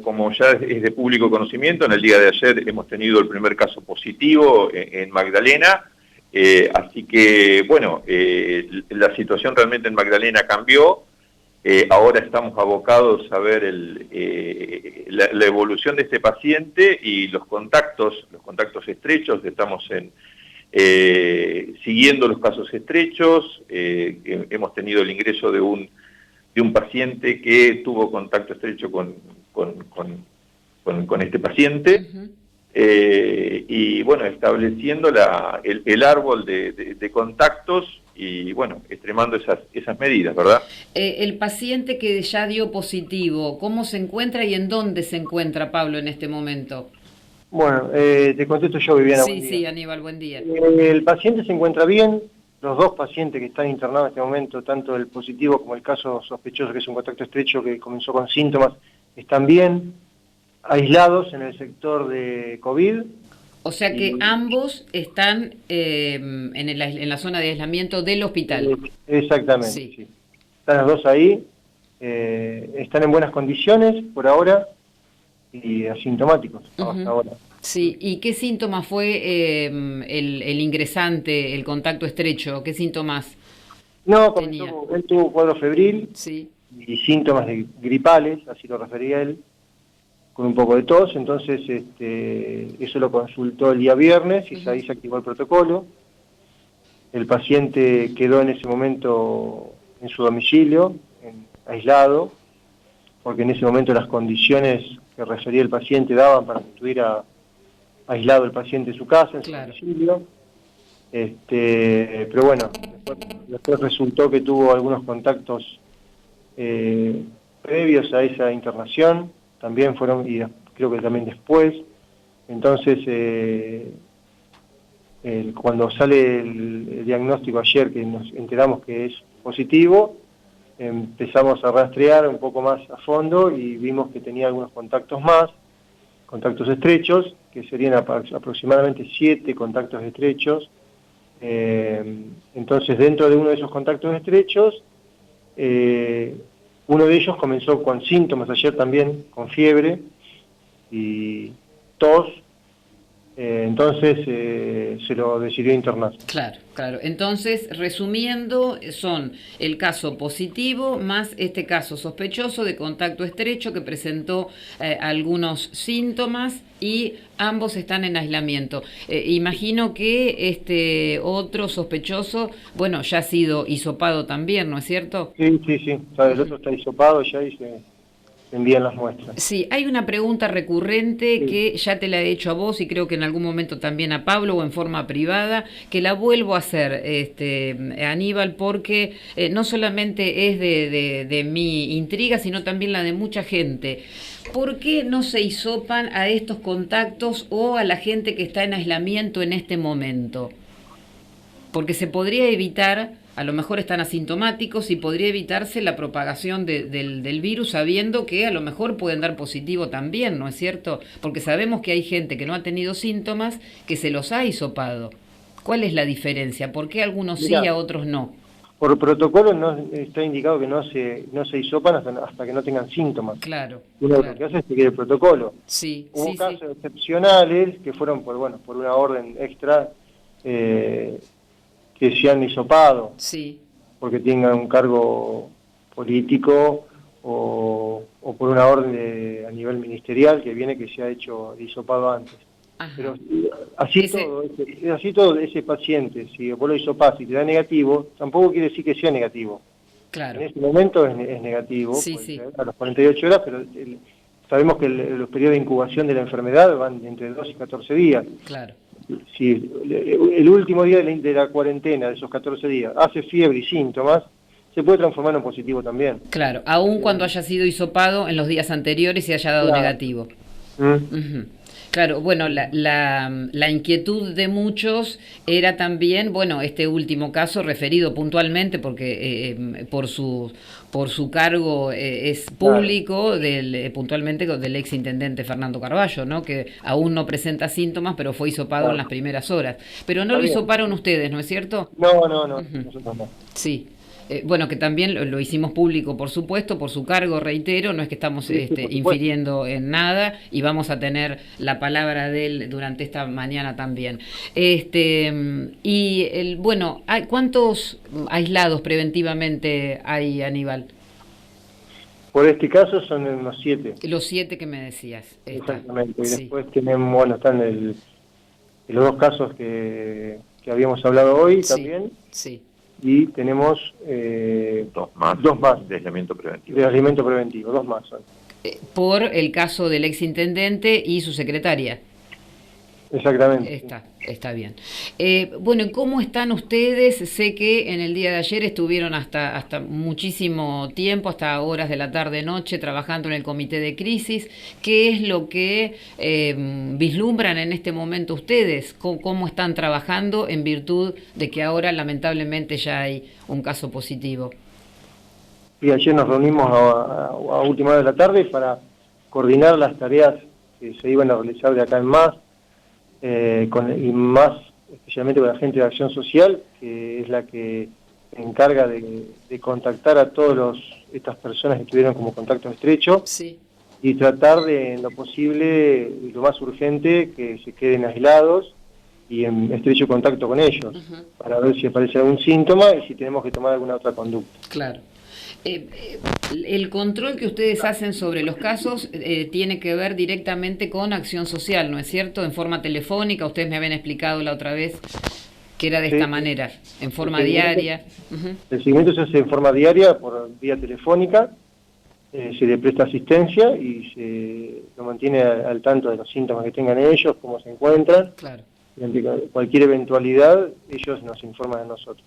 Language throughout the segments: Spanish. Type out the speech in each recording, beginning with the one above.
como ya es de público conocimiento, en el día de ayer hemos tenido el primer caso positivo en Magdalena, así que, bueno, la situación realmente en Magdalena cambió. Ahora estamos abocados a ver la evolución de este paciente y los contactos estrechos. Estamos siguiendo los casos estrechos. Hemos tenido el ingreso de un paciente que tuvo contacto estrecho con este paciente. Uh-huh. Y bueno, estableciendo el árbol de contactos y bueno, extremando esas medidas, ¿verdad? El paciente que ya dio positivo, ¿cómo se encuentra y en dónde se encuentra, Pablo, en este momento? Bueno, te contesto yo, Viviana. Sí, sí, Aníbal, buen día. El paciente se encuentra bien. Los dos pacientes que están internados en este momento, tanto el positivo como el caso sospechoso, que es un contacto estrecho que comenzó con síntomas, están bien, aislados en el sector de COVID. O sea que ambos están en la zona de aislamiento del hospital. Exactamente, sí. Sí. Están los dos ahí, están en buenas condiciones por ahora y asintomáticos hasta ahora. Sí, ¿y qué síntomas fue el ingresante, el contacto estrecho? ¿Qué síntomas tenía? Él tuvo cuadro febril sí. y síntomas gripales, así lo refería él, con un poco de tos. Entonces eso lo consultó el día viernes y ahí se activó el protocolo. El paciente quedó en ese momento en su domicilio, aislado, porque en ese momento las condiciones que refería el paciente daban para que estuviera aislado el paciente en su casa, en su domicilio. Pero bueno, después resultó que tuvo algunos contactos previos a esa internación, también fueron, y creo que también después. Entonces, cuando sale el diagnóstico ayer, que nos enteramos que es positivo, empezamos a rastrear un poco más a fondo y vimos que tenía algunos contactos más, contactos estrechos, que serían aproximadamente 7 contactos estrechos. Entonces, dentro de uno de esos contactos estrechos, uno de ellos comenzó con síntomas ayer también, con fiebre y tos. Entonces se lo decidió internar. Claro, claro. Entonces, resumiendo, son el caso positivo más este caso sospechoso de contacto estrecho que presentó algunos síntomas y ambos están en aislamiento. Imagino que este otro sospechoso, bueno, ya ha sido hisopado también, ¿no es cierto? Sí. O sea, el otro está hisopado ya y se envían las muestras. Sí, hay una pregunta recurrente que ya te la he hecho a vos y creo que en algún momento también a Pablo o en forma privada, que la vuelvo a hacer, Aníbal, porque no solamente es de mi intriga, sino también la de mucha gente. ¿Por qué no se hisopan a estos contactos o a la gente que está en aislamiento en este momento? Porque se podría evitar, a lo mejor están asintomáticos y podría evitarse la propagación del virus sabiendo que a lo mejor pueden dar positivo también, ¿no es cierto? Porque sabemos que hay gente que no ha tenido síntomas que se los ha hisopado. ¿Cuál es la diferencia? ¿Por qué algunos sí y a otros no? Por protocolo no está indicado que no se hisopan hasta que no tengan síntomas. Claro. Uno lo que hace es seguir el protocolo. Sí, Hubo casos excepcionales que fueron por una orden extra que se han hisopado, porque tengan un cargo político o por una orden a nivel ministerial que viene que se ha hecho hisopado antes. Ajá. Pero así todo ese paciente, si vos lo hisopás y te da negativo, tampoco quiere decir que sea negativo. Claro. En ese momento es negativo, a los 48 horas, pero sabemos que los periodos de incubación de la enfermedad van entre 2 y 14 días. Claro. Si el último día de la cuarentena, de esos 14 días, hace fiebre y síntomas, se puede transformar en positivo también. Claro, aun cuando haya sido hisopado en los días anteriores y haya dado negativo. Claro, bueno, la inquietud de muchos era también, bueno, este último caso referido puntualmente porque por su cargo es público, puntualmente del ex intendente Fernando Carballo, ¿no? Que aún no presenta síntomas, pero fue hisopado en las primeras horas. Pero no lo hisoparon ustedes, ¿no es cierto? No, nosotros no. Sí. Bueno, que también lo hicimos público, por supuesto, por su cargo, reitero, no es que estamos infiriendo en nada, y vamos a tener la palabra de él durante esta mañana también. Bueno, ¿cuántos aislados preventivamente hay, Aníbal? Por este caso son unos 7. Los 7 que me decías. Exactamente, y sí. después tenemos, bueno, están los 2 casos que habíamos hablado hoy también. Sí. Y tenemos 2 más de aislamiento preventivo. De aislamiento preventivo, 2 más son. Por el caso del exintendente y su secretaria. Exactamente. Está bien. Bueno, ¿cómo están ustedes? Sé que en el día de ayer estuvieron hasta muchísimo tiempo, hasta horas de la tarde-noche, trabajando en el comité de crisis. ¿Qué es lo que vislumbran en este momento ustedes? ¿Cómo están trabajando en virtud de que ahora lamentablemente ya hay un caso positivo? Y ayer nos reunimos a última hora de la tarde para coordinar las tareas que se iban a realizar de acá en más. Y más especialmente con la gente de Acción Social, que es la que se encarga de contactar a todas estas personas que tuvieron como contacto estrecho, sí, y tratar de, en lo posible, y lo más urgente, que se queden aislados y en estrecho contacto con ellos, para ver si aparece algún síntoma y si tenemos que tomar alguna otra conducta. Claro. El control que ustedes hacen sobre los casos tiene que ver directamente con Acción Social, ¿no es cierto? En forma telefónica, ustedes me habían explicado la otra vez que era de esta manera, en forma diaria. El seguimiento se hace en forma diaria, por vía telefónica, se le presta asistencia y se lo mantiene al tanto de los síntomas que tengan ellos, cómo se encuentran. Claro. Y ante cualquier eventualidad, ellos nos informan a nosotros.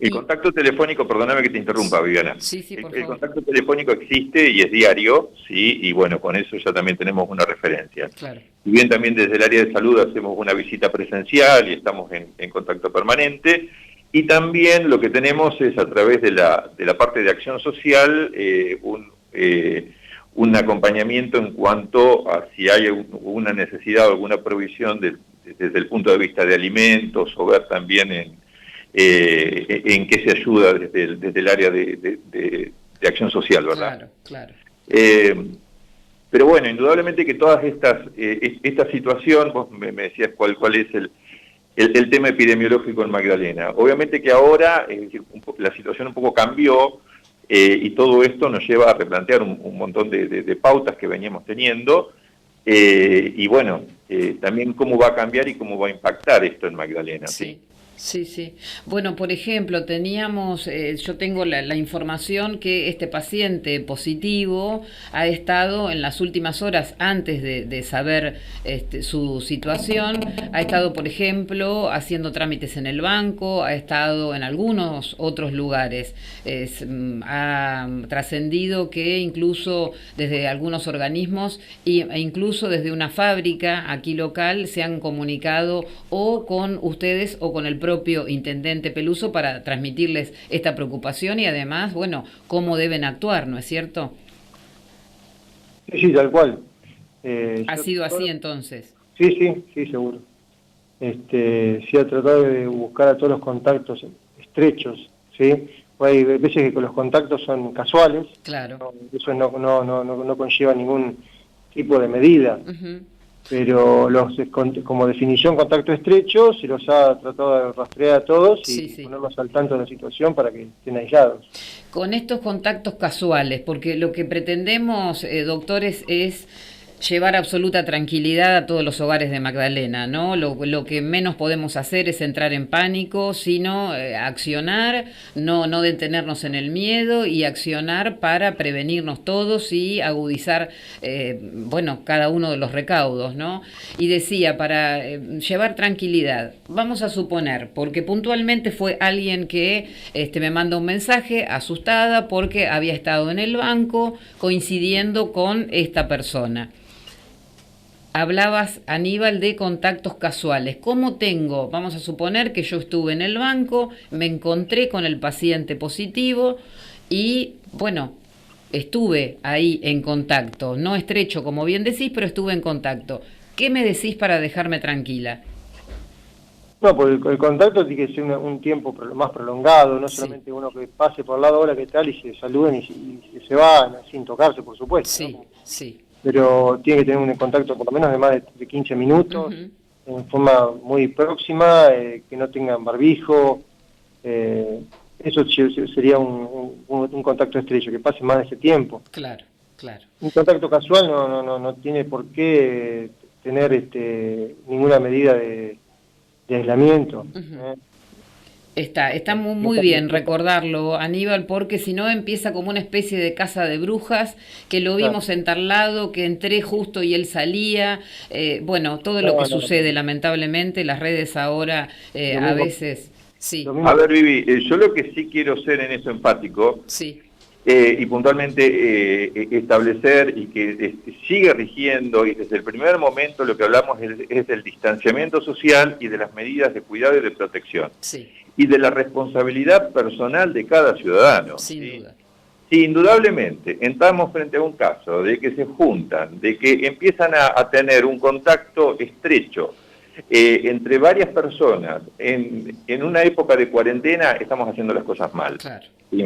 El contacto telefónico, perdóname que te interrumpa, Viviana. Sí, por favor. El contacto telefónico existe y es diario, sí, y bueno, con eso ya también tenemos una referencia. Claro. Si bien también desde el área de salud hacemos una visita presencial y estamos en contacto permanente, y también lo que tenemos es a través de la parte de acción social un acompañamiento en cuanto a si hay una necesidad o alguna provisión desde el punto de vista de alimentos, o ver también en qué se ayuda desde el área de acción social, ¿verdad? Claro. Pero bueno, indudablemente que todas esta situación, vos me decías cuál es el tema epidemiológico en Magdalena. Obviamente que ahora la situación un poco cambió, y todo esto nos lleva a replantear un montón de pautas que veníamos teniendo, y bueno, también cómo va a cambiar y cómo va a impactar esto en Magdalena. Sí. Bueno, por ejemplo, yo tengo la información que este paciente positivo ha estado en las últimas horas, antes de saber su situación, ha estado, por ejemplo, haciendo trámites en el banco, ha estado en algunos otros lugares. Ha trascendido que incluso desde algunos organismos e incluso desde una fábrica aquí local se han comunicado o con ustedes o con el propio intendente Peluso para transmitirles esta preocupación y además, bueno, cómo deben actuar, ¿no es cierto? Sí, tal cual. ¿Ha sido así entonces? Sí, seguro. Se ha tratado de buscar a todos los contactos estrechos, ¿sí? Hay veces que los contactos son casuales. Claro. Eso no conlleva ningún tipo de medida. Pero como definición contacto estrecho se los ha tratado de rastrear a todos y ponerlos al tanto de la situación para que estén aislados. Con estos contactos casuales, porque lo que pretendemos, doctores, es llevar absoluta tranquilidad a todos los hogares de Magdalena, ¿no? Lo que menos podemos hacer es entrar en pánico, sino accionar, no detenernos en el miedo y accionar para prevenirnos todos y agudizar, cada uno de los recaudos, ¿no? Y decía, para llevar tranquilidad, vamos a suponer, porque puntualmente fue alguien que me manda un mensaje asustada porque había estado en el banco coincidiendo con esta persona. Hablabas, Aníbal, de contactos casuales. ¿Cómo tengo? Vamos a suponer que yo estuve en el banco, me encontré con el paciente positivo y, bueno, estuve ahí en contacto. No estrecho, como bien decís, pero estuve en contacto. ¿Qué me decís para dejarme tranquila? No, porque el contacto tiene que ser un tiempo más prolongado, no Sí. solamente uno que pase por el lado, hola, ¿qué tal? Y se saluden y se van sin tocarse, por supuesto, Sí, ¿no? sí. Pero tiene que tener un contacto por lo menos de más de 15 minutos, Ujú. en forma muy próxima, que no tengan barbijo. Eso sería un contacto estrecho, que pase más de ese tiempo. Claro, claro. Un contacto casual no tiene por qué tener ninguna medida de aislamiento. Ujú. ¿Eh? Está muy, No, muy bien recordarlo, Aníbal, porque si no empieza como una especie de casa de brujas, que lo claro. vimos entablado, que entré justo y él salía. Bueno, todo lo que No. sucede, lamentablemente, las redes ahora Lo a mismo, veces, lo sí, A mismo. ver, Vivi, yo lo que sí quiero ser en eso empático sí, y puntualmente establecer y que sigue rigiendo, y desde el primer momento lo que hablamos es del distanciamiento social y de las medidas de cuidado y de protección, sí, y de la responsabilidad personal de cada ciudadano. sin ¿Sí? duda. Si indudablemente entramos frente a un caso de que se juntan, de que empiezan a tener un contacto estrecho entre varias personas en una época de cuarentena, estamos haciendo las cosas mal. Claro. ¿Sí?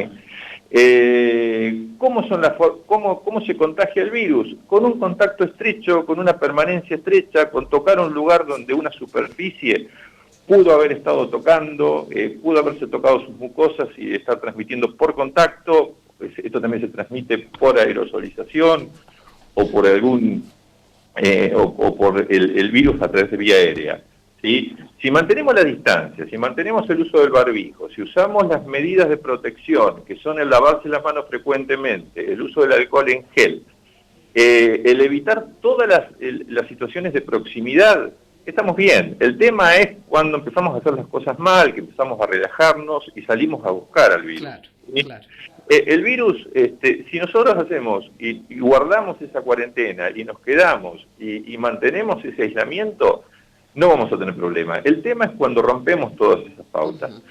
¿Cómo se contagia el virus? Con un contacto estrecho, con una permanencia estrecha, con tocar un lugar donde una superficie pudo haber estado tocando, pudo haberse tocado sus mucosas y estar transmitiendo por contacto. Esto también se transmite por aerosolización o por o por el virus a través de vía aérea. ¿Sí? Si mantenemos la distancia, si mantenemos el uso del barbijo, si usamos las medidas de protección, que son el lavarse las manos frecuentemente, el uso del alcohol en gel, el evitar todas las situaciones de proximidad, estamos bien. El tema es cuando empezamos a hacer las cosas mal, que empezamos a relajarnos y salimos a buscar al virus. Claro, ¿Sí? claro. El virus, si nosotros hacemos y guardamos esa cuarentena y nos quedamos y mantenemos ese aislamiento, no vamos a tener problema. El tema es cuando rompemos todas esas pautas. Ujú.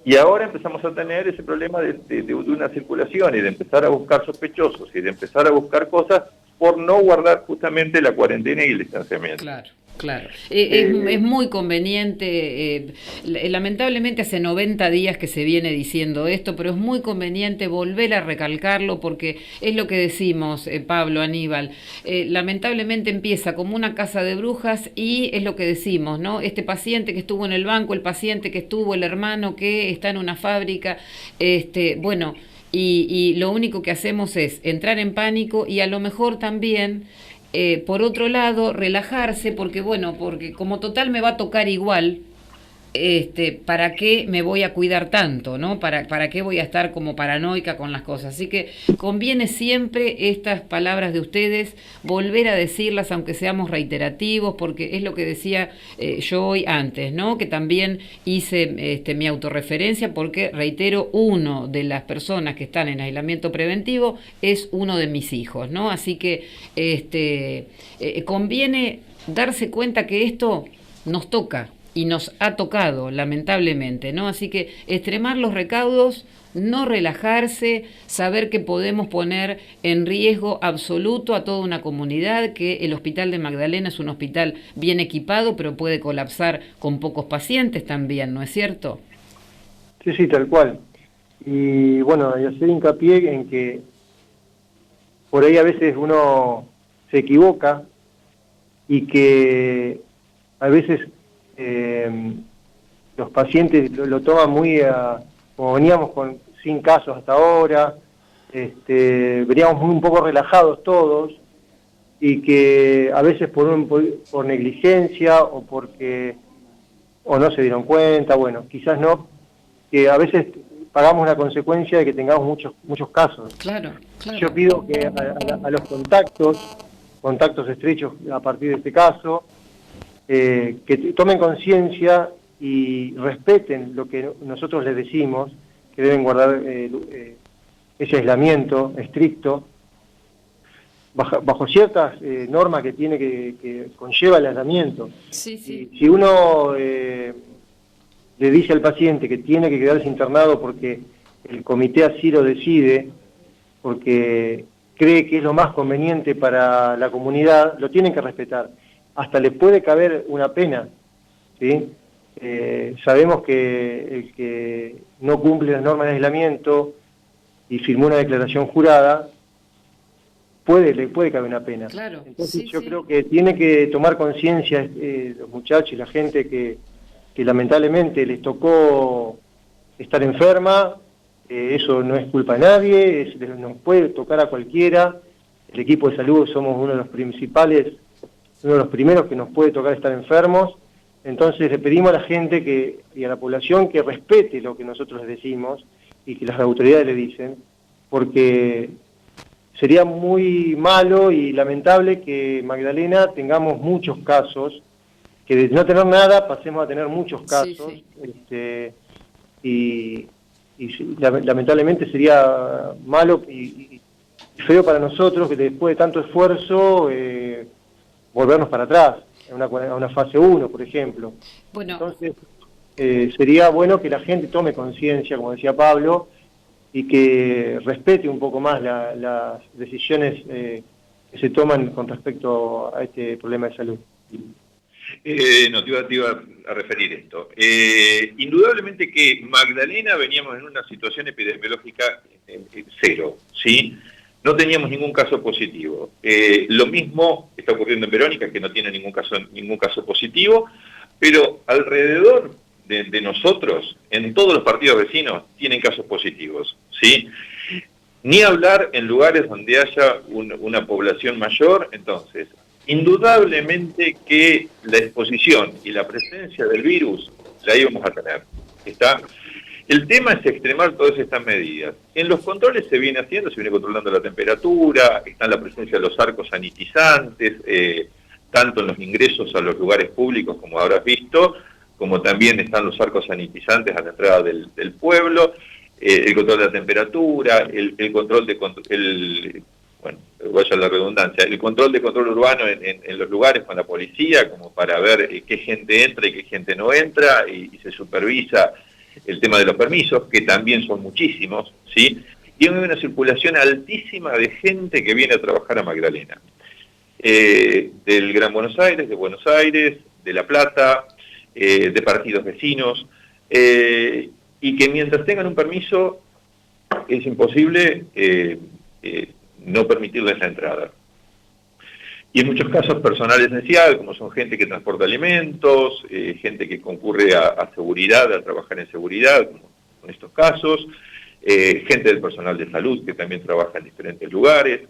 Y ahora empezamos a tener ese problema de una circulación y de empezar a buscar sospechosos y de empezar a buscar cosas por no guardar justamente la cuarentena y el distanciamiento. Claro, claro. Es muy conveniente, lamentablemente hace 90 días que se viene diciendo esto, pero es muy conveniente volver a recalcarlo porque es lo que decimos, Pablo, Aníbal, lamentablemente empieza como una casa de brujas y es lo que decimos, ¿no? Este paciente que estuvo en el banco, el paciente que estuvo, el hermano que está en una fábrica, bueno... Y lo único que hacemos es entrar en pánico y a lo mejor también, por otro lado, relajarse, porque bueno, porque como total me va a tocar igual, ¿para qué me voy a cuidar tanto, no? ¿Para qué voy a estar como paranoica con las cosas? Así que conviene siempre estas palabras de ustedes, volver a decirlas aunque seamos reiterativos, porque es lo que decía yo hoy antes, ¿no? Que también hice mi autorreferencia, porque reitero, uno de las personas que están en aislamiento preventivo es uno de mis hijos, ¿no? Así que conviene darse cuenta que esto nos toca y nos ha tocado, lamentablemente, ¿no? Así que extremar los recaudos, no relajarse, saber que podemos poner en riesgo absoluto a toda una comunidad, que el Hospital de Magdalena es un hospital bien equipado, pero puede colapsar con pocos pacientes también, ¿no es cierto? Sí, tal cual. Y bueno, y hacer hincapié en que por ahí a veces uno se equivoca y que a veces los pacientes lo toman muy como veníamos sin casos hasta ahora, veníamos un poco relajados todos y que a veces por negligencia o no se dieron cuenta, bueno, quizás no, que a veces pagamos la consecuencia de que tengamos muchos casos. Claro, claro. Yo pido que a los contactos estrechos a partir de este caso, que tomen conciencia y respeten lo que nosotros les decimos, que deben guardar ese aislamiento estricto, bajo ciertas normas que tiene que conlleva el aislamiento. Sí, sí. Si uno le dice al paciente que tiene que quedarse internado porque el comité así lo decide, porque cree que es lo más conveniente para la comunidad, lo tienen que respetar. Hasta le puede caber una pena, ¿sí? Sabemos que el que no cumple las normas de aislamiento y firmó una declaración jurada, le puede caber una pena. Claro, Entonces sí, yo sí. creo que tiene que tomar conciencia los muchachos y la gente que lamentablemente les tocó estar enferma. Eso no es culpa de nadie, nos puede tocar a cualquiera. El equipo de salud somos uno de los principales, uno de los primeros que nos puede tocar estar enfermos. Entonces le pedimos a la gente y a la población que respete lo que nosotros les decimos y que las autoridades le dicen, porque sería muy malo y lamentable que en Magdalena tengamos muchos casos, que de no tener nada pasemos a tener muchos casos, Sí. Y lamentablemente sería malo y feo para nosotros que después de tanto esfuerzo volvernos para atrás, a una fase 1, por ejemplo. Bueno, Entonces, sería bueno que la gente tome conciencia, como decía Pablo, y que respete un poco más las decisiones que se toman con respecto a este problema de salud. No, te iba a referir esto. Indudablemente que Magdalena veníamos en una situación epidemiológica cero, ¿sí? No teníamos ningún caso positivo. Lo mismo está ocurriendo en Verónica, que no tiene ningún caso positivo, pero alrededor de nosotros, en todos los partidos vecinos, tienen casos positivos, ¿sí? Ni hablar en lugares donde haya una población mayor. Entonces, indudablemente que la exposición y la presencia del virus la íbamos a tener. ¿Está? El tema es extremar todas estas medidas. En los controles se viene controlando la temperatura, está la presencia de los arcos sanitizantes, tanto en los ingresos a los lugares públicos, como habrás visto, como también están los arcos sanitizantes a la entrada del pueblo, el control de la temperatura, el control de bueno, vaya la redundancia, el control urbano en los lugares con la policía, como para ver qué gente entra y qué gente no entra, y se supervisa el tema de los permisos, que también son muchísimos, ¿sí? Y hay una circulación altísima de gente que viene a trabajar a Magdalena. Del Gran Buenos Aires, de La Plata, de partidos vecinos, y que mientras tengan un permiso es imposible no permitirles la entrada. Y en muchos casos personal esencial, como son gente que transporta alimentos, gente que concurre a seguridad, a trabajar en seguridad, como en estos casos, gente del personal de salud que también trabaja en diferentes lugares.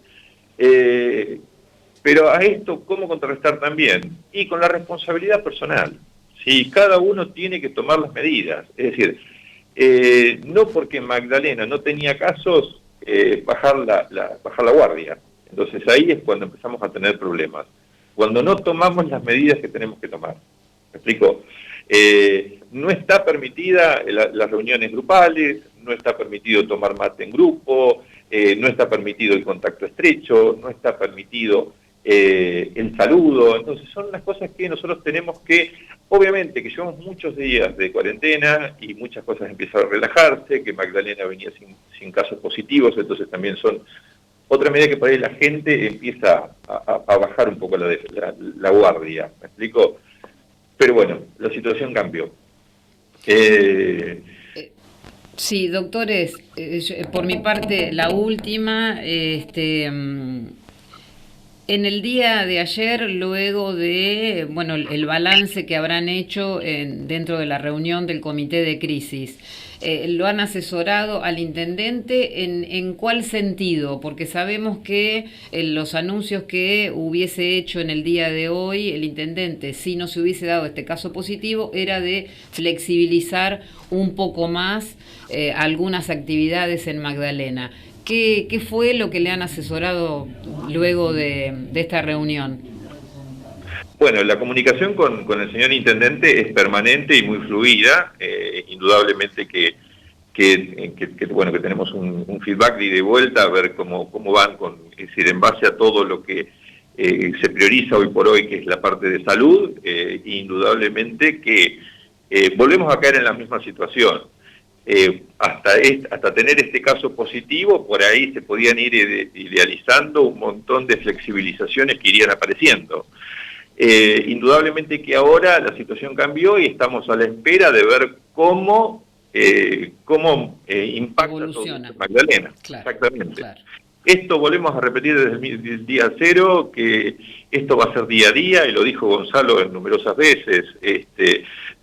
Pero a esto, ¿cómo contrarrestar también? Y con la responsabilidad personal. ¿Sí? Cada uno tiene que tomar las medidas. Es decir, no porque Magdalena no tenía casos, bajar la guardia. Entonces ahí es cuando empezamos a tener problemas. Cuando no tomamos las medidas que tenemos que tomar. ¿Me explico? No está permitida las reuniones grupales, no está permitido tomar mate en grupo, no está permitido el contacto estrecho, no está permitido el saludo. Entonces son las cosas que nosotros tenemos que, obviamente que llevamos muchos días de cuarentena y muchas cosas empiezan a relajarse, que Magdalena venía sin casos positivos, entonces también son otra medida que por ahí la gente empieza a bajar un poco la guardia. ¿Me explico? Pero bueno, la situación cambió. Sí, doctores, por mi parte, la última, en el día de ayer, luego de, bueno, el balance que habrán hecho dentro de la reunión del comité de crisis, ¿lo han asesorado al intendente en cuál sentido? Porque sabemos que los anuncios que hubiese hecho en el día de hoy el intendente, si no se hubiese dado este caso positivo, era de flexibilizar un poco más algunas actividades en Magdalena. ¿Qué fue lo que le han asesorado luego de esta reunión? Bueno, la comunicación con el señor intendente es permanente y muy fluida. Indudablemente que tenemos un feedback de ida y vuelta a ver cómo van, es decir, en base a todo lo que se prioriza hoy por hoy, que es la parte de salud. Indudablemente que volvemos a caer en la misma situación. Hasta tener este caso positivo, por ahí se podían ir idealizando un montón de flexibilizaciones que irían apareciendo. Indudablemente que ahora la situación cambió y estamos a la espera de ver cómo impacta evoluciona todo Magdalena. Claro, Exactamente. claro. Esto volvemos a repetir desde el día cero, que esto va a ser día a día, y lo dijo Gonzalo en numerosas veces.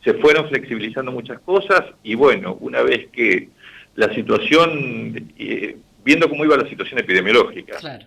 Se fueron flexibilizando muchas cosas, y bueno, una vez que la situación, viendo cómo iba la situación epidemiológica, Claro.